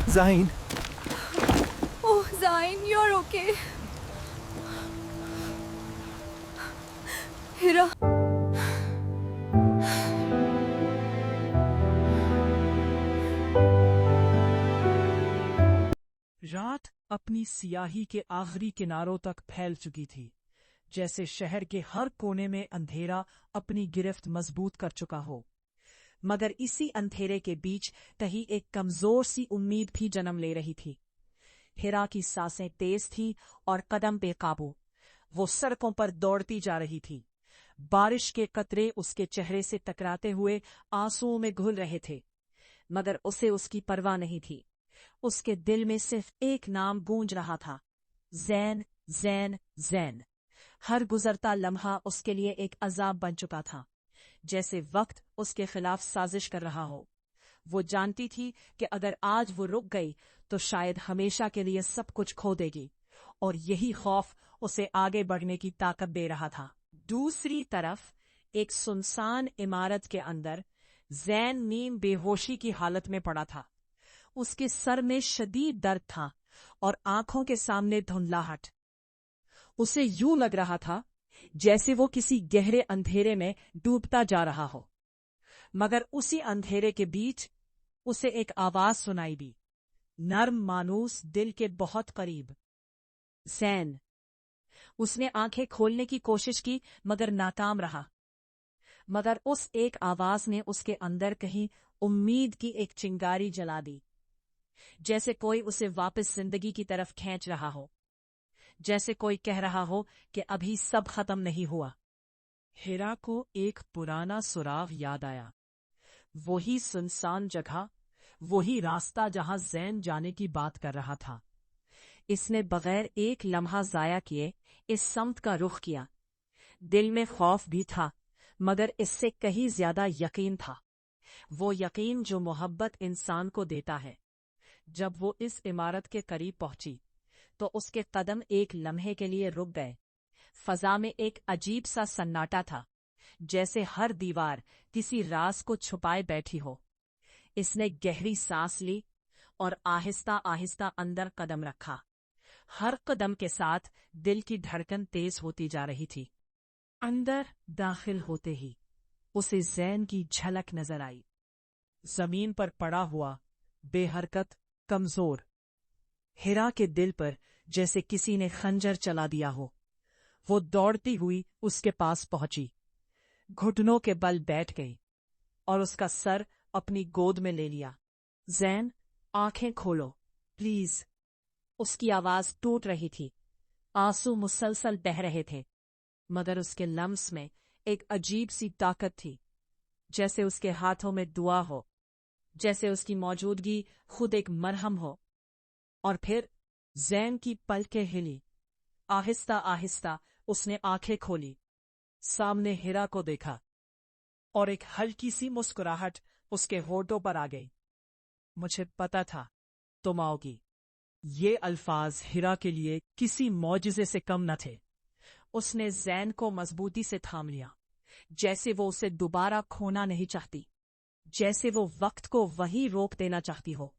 Zain, Oh, Zain, you're okay. Hira. रात अपनी सियाही के आखिरी किनारों तक फैल चुकी थी, जैसे शहर के हर कोने में अंधेरा अपनी गिरफ्त मजबूत कर चुका हो। मगर इसी अंधेरे के बीच कहीं एक कमजोर सी उम्मीद भी जन्म ले रही थी। हिरा की सांसें तेज थी और कदम बेकाबू। वो सड़कों पर दौड़ती जा रही थी। बारिश के कतरे उसके चेहरे से टकराते हुए आंसुओं में घुल रहे थे, मगर उसे उसकी परवाह नहीं थी। उसके दिल में सिर्फ एक नाम गूंज रहा था, ज़ैन, ज़ैन, ज़ैन। हर गुजरता लम्हा उसके लिए एक अजाब बन चुका था, जैसे वक्त उसके खिलाफ साजिश कर रहा हो। वो जानती थी कि अगर आज वो रुक गई तो शायद हमेशा के लिए सब कुछ खो देगी, और यही खौफ उसे आगे बढ़ने की ताकत दे रहा था। दूसरी तरफ एक सुनसान इमारत के अंदर ज़ैन नीम बेहोशी की हालत में पड़ा था। उसके सर में शदीद दर्द था और आंखों के सामने धुंधलाहट। उसे यूं लग रहा था जैसे वो किसी गहरे अंधेरे में डूबता जा रहा हो। मगर उसी अंधेरे के बीच उसे एक आवाज सुनाई दी, नर्म मानूस, दिल के बहुत करीब। ज़ैन। उसने आंखें खोलने की कोशिश की मगर नाकाम रहा। मगर उस एक आवाज ने उसके अंदर कहीं उम्मीद की एक चिंगारी जला दी, जैसे कोई उसे वापस जिंदगी की तरफ खींच रहा हो, जैसे कोई कह रहा हो कि अभी सब खत्म नहीं हुआ। हिरा को एक पुराना सुराग याद आया, वही सुनसान जगह, वही रास्ता जहां ज़ैन जाने की बात कर रहा था। इसने बगैर एक लम्हा जाया किए इस समत का रुख किया। दिल में खौफ भी था, मगर इससे कहीं ज्यादा यकीन था। वो यकीन जो मोहब्बत इंसान को देता है। जब वो इस इमारत के करीब पहुंची तो उसके कदम एक लम्हे के लिए रुक गए। फजा में एक अजीब सा सन्नाटा था, जैसे हर दीवार किसी राज को छुपाए बैठी हो। इसने गहरी सांस ली और आहिस्ता आहिस्ता अंदर कदम रखा। हर कदम के साथ दिल की धड़कन तेज होती जा रही थी। अंदर दाखिल होते ही उसे ज़ैन की झलक नजर आई, जमीन पर पड़ा हुआ, बेहरकत, कमजोर। हिरा के दिल पर जैसे किसी ने खंजर चला दिया हो। वो दौड़ती हुई उसके पास पहुंची, घुटनों के बल बैठ गई और उसका सर अपनी गोद में ले लिया। ज़ैन, आंखें खोलो, प्लीज। उसकी आवाज टूट रही थी, आंसू मुसलसल बह रहे थे, मगर उसके लम्स में एक अजीब सी ताकत थी, जैसे उसके हाथों में दुआ हो, जैसे उसकी मौजूदगी खुद एक मरहम हो। और फिर ज़ैन की पलकें हिली। आहिस्ता आहिस्ता उसने आंखें खोली, सामने हिरा को देखा, और एक हल्की सी मुस्कुराहट उसके होठों पर आ गई। मुझे पता था तुम आओगी। ये अल्फाज हिरा के लिए किसी मौजिज़े से कम न थे। उसने ज़ैन को मजबूती से थाम लिया, जैसे वो उसे दोबारा खोना नहीं चाहती, जैसे वो वक्त को वहीं रोक देना चाहती हो।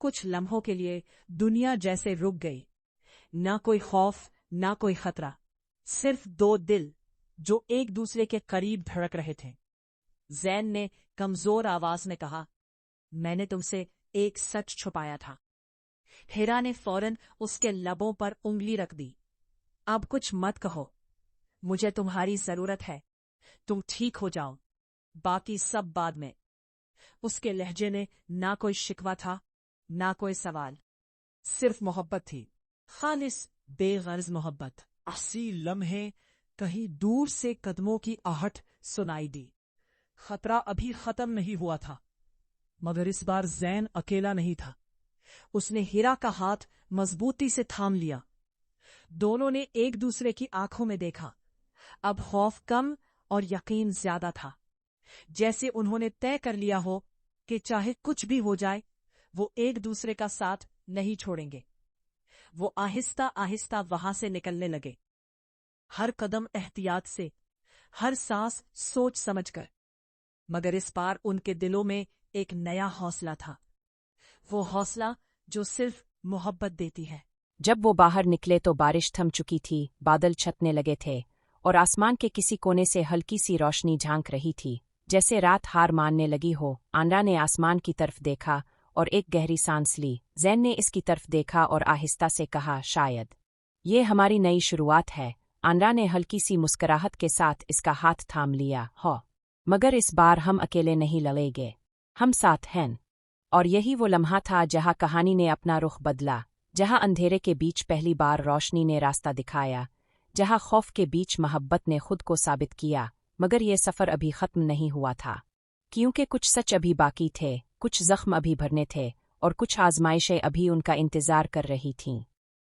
कुछ लम्हों के लिए दुनिया जैसे रुक गई, ना कोई खौफ, ना कोई खतरा, सिर्फ दो दिल जो एक दूसरे के करीब धड़क रहे थे। ज़ैन ने कमजोर आवाज में कहा, मैंने तुमसे एक सच छुपाया था। हिरा ने फौरन उसके लबों पर उंगली रख दी। अब कुछ मत कहो, मुझे तुम्हारी जरूरत है। तुम ठीक हो जाओ, बाकी सब बाद में। उसके लहजे में ना कोई शिकवा था, ना कोई सवाल, सिर्फ मोहब्बत थी, खालिस, बेगर्ज मोहब्बत। इसी लम्हे कहीं दूर से कदमों की आहट सुनाई दी। खतरा अभी खत्म नहीं हुआ था, मगर इस बार ज़ैन अकेला नहीं था। उसने हिरा का हाथ मजबूती से थाम लिया। दोनों ने एक दूसरे की आंखों में देखा। अब खौफ कम और यकीन ज्यादा था, जैसे उन्होंने तय कर लिया हो कि चाहे कुछ भी हो जाए, वो एक दूसरे का साथ नहीं छोड़ेंगे। वो आहिस्ता आहिस्ता वहां से निकलने लगे, हर कदम एहतियात से, हर सांस सोच समझकर। मगर इस बार उनके दिलों में एक नया हौसला था। वो हौसला जो सिर्फ मोहब्बत देती है। जब वो बाहर निकले तो बारिश थम चुकी थी, बादल छटने लगे थे और आसमान के किसी कोने से हल्की सी रोशनी झांक रही थी, जैसे रात हार मानने लगी हो। आनरा ने आसमान की तरफ देखा और एक गहरी सांस ली। ज़ैन ने इसकी तरफ देखा और आहिस्ता से कहा, शायद ये हमारी नई शुरुआत है। आनरा ने हल्की सी मुस्कुराहट के साथ इसका हाथ थाम लिया। हो, मगर इस बार हम अकेले नहीं लड़ेंगे, हम साथ हैं। और यही वो लम्हा था जहाँ कहानी ने अपना रुख बदला, जहाँ अंधेरे के बीच पहली बार रोशनी ने रास्ता दिखाया, जहाँ खौफ के बीच मोहब्बत ने खुद को साबित किया। मगर ये सफ़र अभी ख़त्म नहीं हुआ था, क्योंकि कुछ सच अभी बाकी थे, कुछ ज़ख्म अभी भरने थे और कुछ आजमाइशें अभी उनका इंतज़ार कर रही थीं।